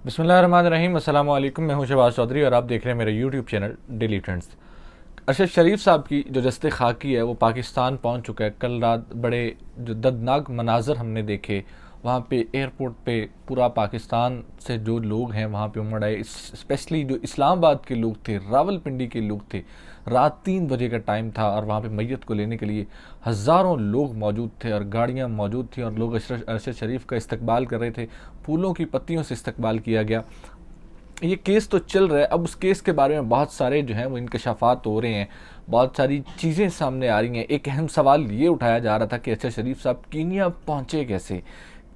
बिस्मिल्लाहिर्रहमानिर्रहीम। अस्सलाम वालेकुम। मैं हूं शहबाज चौधरी और आप देख रहे हैं मेरा YouTube channel Daily Trends. Arshad Sharif साहब की जो जस्ते खाकी है वो पाकिस्तान पहुंच चुका है। कल रात बड़े जो दर्दनाक मनाजर हमने देखे वहाँ पे एयरपोर्ट पे पूरा पाकिस्तान से जो लोग हैं वहाँ पे उमड़ आए। स्पेशली जो इस्लामाबाद के लोग थे, रावलपिंडी के लोग थे। रात 3 बजे का टाइम था और वहाँ पे मैयत को लेने के लिए हज़ारों लोग मौजूद थे और गाड़ियाँ मौजूद थी और लोग अरशद शरीफ का इस्तकबाल कर रहे थे। फूलों की पत्तियों से इस्तकबाल किया गया। ये केस तो चल रहा है। अब उस केस के बारे में बहुत सारे जो हैं वो इंकशाफात हो रहे हैं, बहुत सारी चीज़ें सामने आ रही हैं। एक अहम सवाल ये उठाया जा रहा था कि अरशद शरीफ साहब कीनिया पहुँचे कैसे,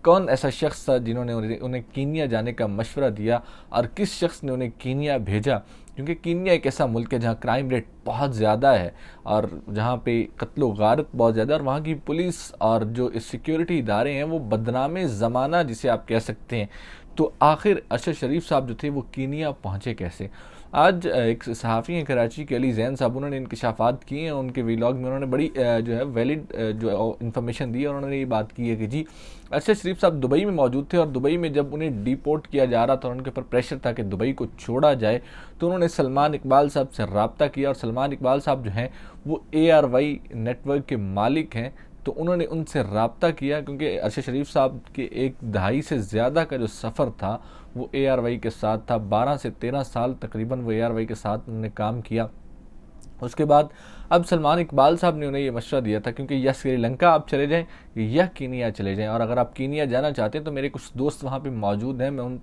कौन ऐसा शख्स था जिन्होंने उन्हें कीनिया जाने का मशवरा दिया और किस शख्स ने उन्हें कीनिया भेजा। क्योंकि कीनिया एक ऐसा मुल्क है जहाँ क्राइम रेट बहुत ज़्यादा है और जहाँ पे कत्ल गारत बहुत ज़्यादा, और वहाँ की पुलिस और जो सिक्योरिटी इदारे हैं वो बदनामे ज़माना जिसे आप कह सकते हैं। तो आखिर अरशद शरीफ साहब जो थे वो कीनिया पहुँचे कैसे। आज एक सहाफ़ी हैं कराची के अली जैन साहब, उन्होंने इंकशाफात किए हैं। उनके वीलॉग में उन्होंने बड़ी जो है वैलिड जो इन्फॉर्मेशन दी है। उन्होंने ये बात की है कि जी अरशद शरीफ साहब दुबई में मौजूद थे और दुबई में जब उन्हें डिपोर्ट किया जा रहा था और उनके ऊपर प्रेशर था कि दुबई को छोड़ा जाए, तो उन्होंने सलमान इकबाल साहब से रब्ता किया। और सलमान इकबाल साहब जो हैं वो ARY नेटवर्क के मालिक हैं, तो उन्होंने उनसे रब्ता किया क्योंकि अरशद शरीफ साहब के 1 दहाई से ज़्यादा का जो सफ़र था वो ARY के साथ था। 12 से 13 साल तकरीबन वो ARY के साथ उन्होंने काम किया। उसके बाद अब सलमान इकबाल साहब ने उन्हें ये मशवरा दिया था क्योंकि या श्रीलंका आप चले जाएं या कीनिया चले जाएं, और अगर आप कीनिया जाना चाहते हैं तो मेरे कुछ दोस्त वहाँ पे मौजूद हैं, मैं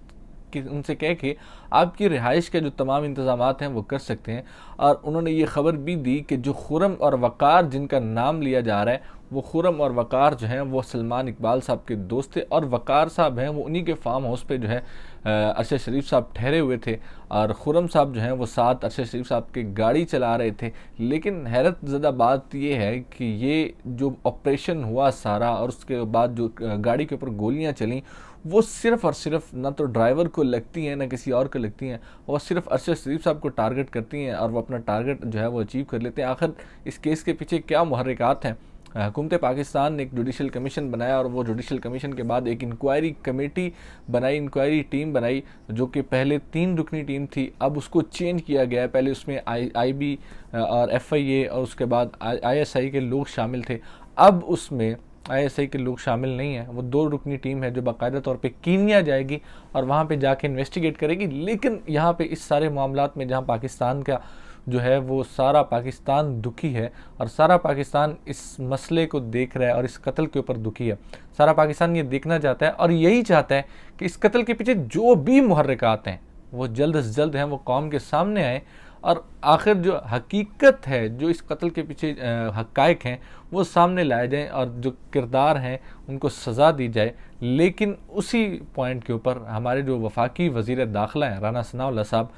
उनसे कह के आपकी रिहाइश के जो तमाम इंतज़ामात हैं वो कर सकते हैं। और उन्होंने ये ख़बर भी दी कि जो खुरम और वक़ार जिनका नाम लिया जा रहा है, वो खुरम और वक़ार जो हैं वो सलमान इकबाल साहब के दोस्त थे और वक़ार साहब हैं वो उन्हीं के फार्म हाउस पे जो है अरशद शरीफ साहब ठहरे हुए थे और खुरम साहब जो हैं वो साथ अरशद शरीफ साहब की गाड़ी चला रहे थे। लेकिन हैरत ज़दा बात ये है कि ये जो ऑपरेशन हुआ सारा और उसके बाद जो गाड़ी के ऊपर गोलियां चली वो सिर्फ़ और सिर्फ ना तो ड्राइवर को लगती हैं ना किसी और को लगती हैं, वो सिर्फ अरशद शरीफ साहब को टारगेट करती हैं और वो अपना टारगेट जो है वो अचीव कर लेते हैं। आखिर इस केस के पीछे क्या मुहर्रिकात हैं। हुकूमत पाकिस्तान ने एक जुडिशल कमीशन बनाया और वो जुडिशल कमीशन के बाद एक इंक्वायरी कमेटी बनाई, इंक्वायरी टीम बनाई जो कि पहले 3 रुकनी टीम थी, अब उसको चेंज किया गया है। पहले उसमें IB और FIA और उसके बाद ISI के लोग शामिल थे। अब उसमें ISI के लोग शामिल नहीं हैं। वो 2 रुकनी टीम है जो बाकायदा तौर पे कीनिया जाएगी और वहाँ पे जाके इन्वेस्टिगेट करेगी। लेकिन यहाँ पे इस सारे मामलात में जहाँ पाकिस्तान का जो है वो सारा पाकिस्तान दुखी है और सारा पाकिस्तान इस मसले को देख रहा है और इस कत्ल के ऊपर दुखी है। सारा पाकिस्तान ये देखना चाहता है और यही चाहता है कि इस कत्ल के पीछे जो भी मुहर्रिकात हैं वो जल्द से जल्द हैं वो कौम के सामने आए और आखिर जो हकीकत है, जो इस कत्ल के पीछे हक़ाइक़ हैं वो सामने लाए जाएं और जो किरदार हैं उनको सज़ा दी जाए। लेकिन उसी पॉइंट के ऊपर हमारे जो वफाकी वज़ीर दाखिला हैं राना सनाउल्लाह साहब,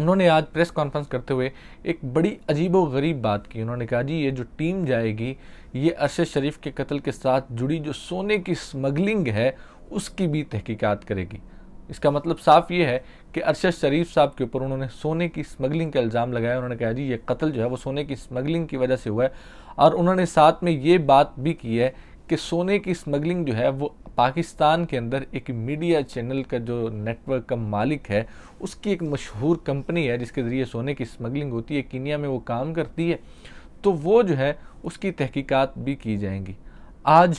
उन्होंने आज प्रेस कॉन्फ्रेंस करते हुए एक बड़ी अजीब व गरीब बात की। उन्होंने कहा जी ये जो टीम जाएगी ये अरशद शरीफ के कत्ल के साथ जुड़ी जो सोने की स्मगलिंग है उसकी भी तहकीकात करेगी। इसका मतलब साफ ये है कि अरशद शरीफ साहब के ऊपर उन्होंने सोने की स्मगलिंग का इल्ज़ाम लगाया। उन्होंने कहा जी ये कत्ल जो है वो सोने की स्मगलिंग की वजह से हुआ है और उन्होंने साथ में ये बात भी की है कि सोने की स्मगलिंग जो है वो पाकिस्तान के अंदर एक मीडिया चैनल का जो नेटवर्क का मालिक है उसकी एक मशहूर कंपनी है जिसके ज़रिए सोने की स्मगलिंग होती है, कीनिया में वो काम करती है, तो वो जो है उसकी तहकीकात भी की जाएंगी। आज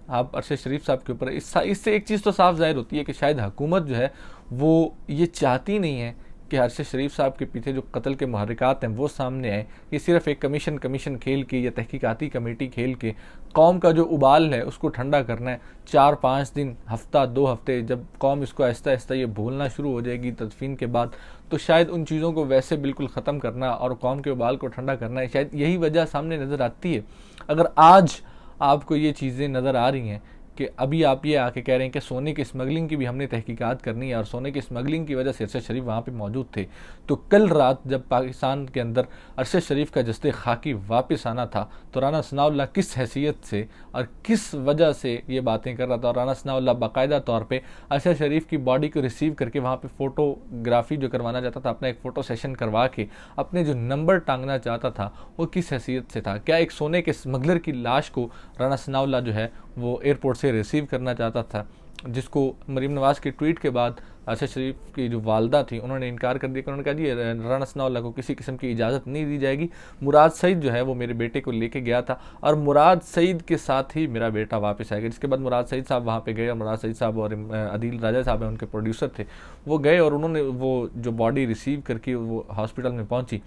आप अरशद शरीफ साहब के ऊपर इससे एक चीज़ तो साफ ज़ाहिर होती है कि शायद हुकूमत जो है वो ये चाहती नहीं है कि अरशद शरीफ साहब के पीछे जो कत्ल के मुहर्रिकात हैं वो सामने आए। ये सिर्फ एक कमीशन खेल के या तहकीकाती कमेटी खेल के कौम का जो उबाल है उसको ठंडा करना है। 4-5 दिन, हफ्ता 2 हफ्ते जब कौम इसको आहिस्ता आहिस्ता ये भूलना शुरू हो जाएगी तदफीन के बाद, तो शायद उन चीज़ों को वैसे बिल्कुल ख़त्म करना और कौम के उबाल को ठंडा करना है, शायद यही वजह सामने नज़र आती है। अगर आज आपको ये चीज़ें नज़र आ रही हैं कि अभी आप ये आके कह रहे हैं कि सोने की स्मगलिंग की भी हमने तहकीकात करनी है और सोने की स्मगलिंग की वजह से अरशद शरीफ वहाँ पे मौजूद थे, तो कल रात जब पाकिस्तान के अंदर अरशद शरीफ का जस्ते खाकी वापस आना था तो राना सनाउल्लाह किस हैसियत से और किस वजह से ये बातें कर रहा था। और राना सनाउल्लाह बाकायदा तौर पर अरशद शरीफ की बॉडी को रिसीव करके वहाँ पर फ़ोटोग्राफी जो करवाना चाहता था, अपना एक फ़ोटो सेशन करवा के अपने जो नंबर टांगना चाहता था वो किस हैसियत से था। क्या एक सोने के स्मगलर की लाश को राना सनाउल्लाह जो है वो एयरपोर्ट से रिसीव करना चाहता था? जिसको मरीम नवाज़ के ट्वीट के बाद अरशद शरीफ की जो वालदा थी उन्होंने इनकार कर दिया। उन्होंने कहा जी राना सनाउल्लाह को किसी किस्म की इजाज़त नहीं दी जाएगी। मुराद सईद जो है वो मेरे बेटे को लेके गया था और मुराद सईद के साथ ही मेरा बेटा वापस आएगा। जिसके बाद मुराद सईद साहब वहाँ पे गए और मुराद सईद साहब और अदील राजा साहब हैं उनके प्रोड्यूसर थे, वो गए और उन्होंने वो जो बॉडी रिसीव करके वो हॉस्पिटल में पहुँची।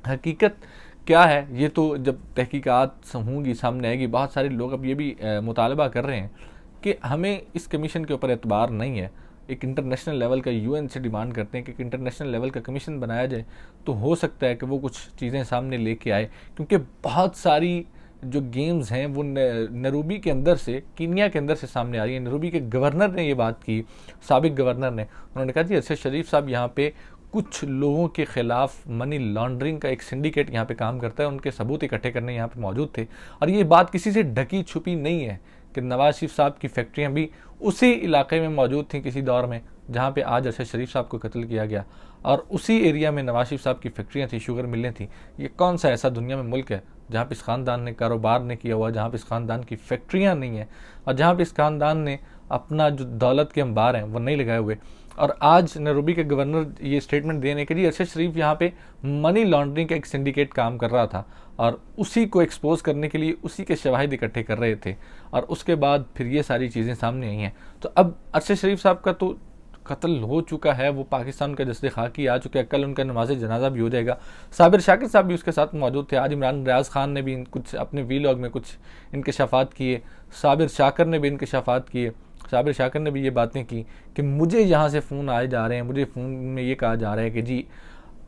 हकीकत क्या है ये तो जब तहकीकात होंगी सामने आएगी। बहुत सारे लोग अब ये भी मुतालबा कर रहे हैं कि हमें इस कमीशन के ऊपर एतबार नहीं है। एक इंटरनेशनल लेवल का यूएन से डिमांड करते हैं कि एक इंटरनेशनल लेवल का कमीशन बनाया जाए, तो हो सकता है कि वो कुछ चीज़ें सामने लेके आए, क्योंकि बहुत सारी जो गेम्स हैं वो नैरोबी के अंदर से, कीनिया के अंदर से सामने आ रही है। नैरोबी के गवर्नर ने ये बात की, साबिक गवर्नर ने, उन्होंने कहा जी अरशद शरीफ साहब यहाँ पे कुछ लोगों के ख़िलाफ़ मनी लॉन्ड्रिंग का एक सिंडिकेट यहाँ पे काम करता है, उनके सबूत इकट्ठे करने यहाँ पे मौजूद थे। और ये बात किसी से ढकी छुपी नहीं है कि नवाज़ शरीफ साहब की फैक्ट्रियाँ भी उसी इलाके में मौजूद थी किसी दौर में जहाँ पे आज अरशद शरीफ साहब को कत्ल किया गया, और उसी एरिया में नवाज़ शरीफ साहब की फैक्ट्रियाँ थी, शुगर मिलें थी। ये कौन सा ऐसा दुनिया में मुल्क है जहाँ पे इस ख़ानदान ने कारोबार नहीं किया हुआ, जहाँ पे इस ख़ानदान की फैक्ट्रियाँ नहीं हैं और जहाँ पे इस ख़ानदान ने अपना जो दौलत के अंबार हैं वो नहीं लगाए हुए। और आज नैरोबी के गवर्नर ये स्टेटमेंट देने के लिए अरशद शरीफ यहाँ पे मनी लॉन्ड्रिंग का एक सिंडिकेट काम कर रहा था और उसी को एक्सपोज करने के लिए उसी के शवाहिद इकट्ठे कर रहे थे, और उसके बाद फिर ये सारी चीज़ें सामने आई हैं। तो अब अरशद शरीफ साहब का तो कत्ल हो चुका है, वो पाकिस्तान का जस्ते खाकी आ चुका है, कल उनका नमाज जनाजा भी हो जाएगा। साबिर शाकिर साहब भी उसके साथ मौजूद थे। आज इमरान रियाज खान ने भी कुछ अपने वीलॉग में कुछ इनकशाफात किए, साबिर शाकिर ने भी इनकशाफात किए। साबिर शाकिर ने भी ये बातें की कि मुझे यहाँ से फ़ोन आए जा रहे हैं, मुझे फ़ोन में ये कहा जा रहा है कि जी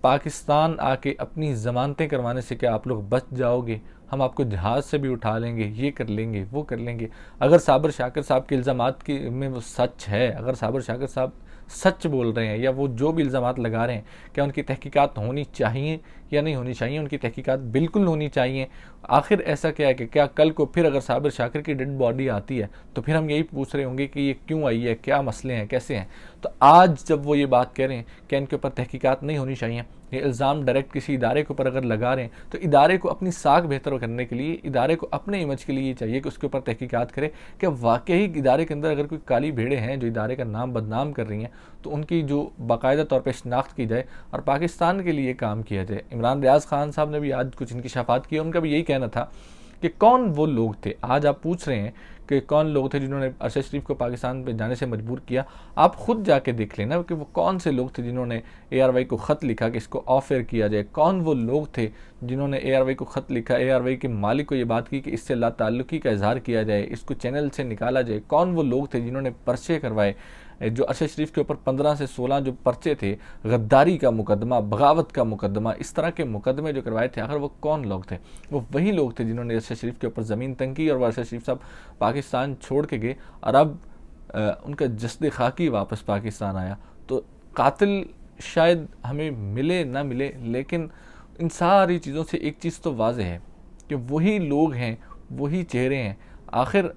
पाकिस्तान आके अपनी ज़मानतें करवाने से क्या आप लोग बच जाओगे, हम आपको जहाज़ से भी उठा लेंगे, ये कर लेंगे, वो कर लेंगे। अगर साबिर शाकिर साहब के इल्ज़ामात की में वो सच है, अगर साबिर शाकिर साहब सच बोल रहे हैं या वो जो भी इल्ज़ामात लगा रहे हैं, क्या उनकी तहकीकात होनी चाहिए या नहीं होनी चाहिए? उनकी तहकीकात बिल्कुल होनी चाहिए। आखिर ऐसा क्या है कि क्या कल को फिर अगर साबिर शाकिर की डेड बॉडी आती है तो फिर हम यही पूछ रहे होंगे कि ये क्यों आई है, क्या मसले हैं, कैसे हैं? तो आज जब वो ये बात कह रहे हैं कि इनके ऊपर तहकीकात नहीं होनी चाहिए, ये इल्ज़ाम डायरेक्ट किसी इदारे के ऊपर अगर लगा रहे हैं, तो इदारे को अपनी साख बेहतर करने के लिए, इदारे को अपने इमेज के लिए ये चाहिए कि उसके ऊपर तहकीकात करे कि वाकई इदारे के अंदर अगर कोई काली भेड़ें हैं जो इदारे का नाम बदनाम कर रही हैं, तो उनकी जो बाकायदा तौर पर शनाख्त की जाए और पाकिस्तान के लिए काम किया जाए। इमरान रियाज खान साहब ने भी आज कुछ इंकशाफात किए, उनका भी यही कहना था कि कौन वो लोग थे। आज आप पूछ रहे हैं कि कौन लोग थे जिन्होंने अरशद शरीफ को पाकिस्तान पे जाने से मजबूर किया। आप खुद जाके देख लेना कि वो कौन से लोग थे जिन्होंने ARY को ख़त लिखा कि इसको ऑफ एयर किया जाए। कौन वो लोग थे जिन्होंने ARY को ख़त लिखा, ARY के मालिक को ये बात की कि इससे ला ताल्लुकी का इजहार किया जाए, इसको चैनल से निकाला जाए। कौन वो लोग थे जिन्होंने पर्चे करवाए, जो अरशद शरीफ के ऊपर 15 से 16 जो पर्चे थे, गद्दारी का मुकदमा, बगावत का मुकदमा, इस तरह के मुकदमे जो करवाए थे, आखिर वो कौन लोग थे? वो वही लोग थे जिन्होंने अरशद शरीफ के ऊपर ज़मीन तंग की और वो अरशद शरीफ साहब पाकिस्तान छोड़ के गए और अब उनका जस्द खाकी वापस पाकिस्तान आया। तो कातिल शायद हमें मिले ना मिले, लेकिन इन सारी चीज़ों से एक चीज़ तो वाज़ेह है कि वही लोग हैं, वही चेहरे हैं। आखिर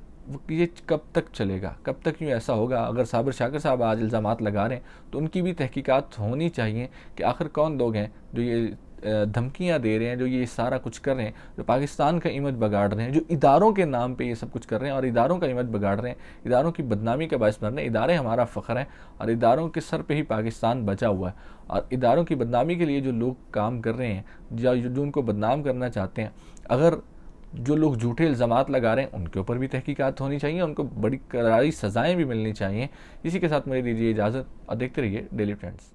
ये कब तक चलेगा, कब तक यूँ ऐसा होगा? अगर साबिर शाकिर साहब आज इल्ज़ामात लगा रहे हैं तो उनकी भी तहकीकात होनी चाहिए कि आखिर कौन लोग हैं जो ये धमकियां दे रहे हैं, जो ये सारा कुछ कर रहे हैं, जो पाकिस्तान का इमेज बिगाड़ रहे हैं, जो इदारों के नाम पे ये सब कुछ कर रहे हैं और इदारों का इमेज बिगाड़ रहे हैं, इदारों की बदनामी का बायस बन रहे हैं। इदारे हमारा फ़ख्र हैं और इदारों के सर पे ही पाकिस्तान बचा हुआ है। और इदारों की बदनामी के लिए जो लोग काम कर रहे हैं या जो उनको बदनाम करना चाहते हैं, अगर जो लोग झूठे इल्ज़ामात लगा रहे हैं उनके ऊपर भी तहकीकात होनी चाहिए, उनको बड़ी करारी सज़ाएँ भी मिलनी चाहिए। इसी के साथ मुझे दीजिए इजाज़त और देखते रहिए डेली ट्रेंड्स।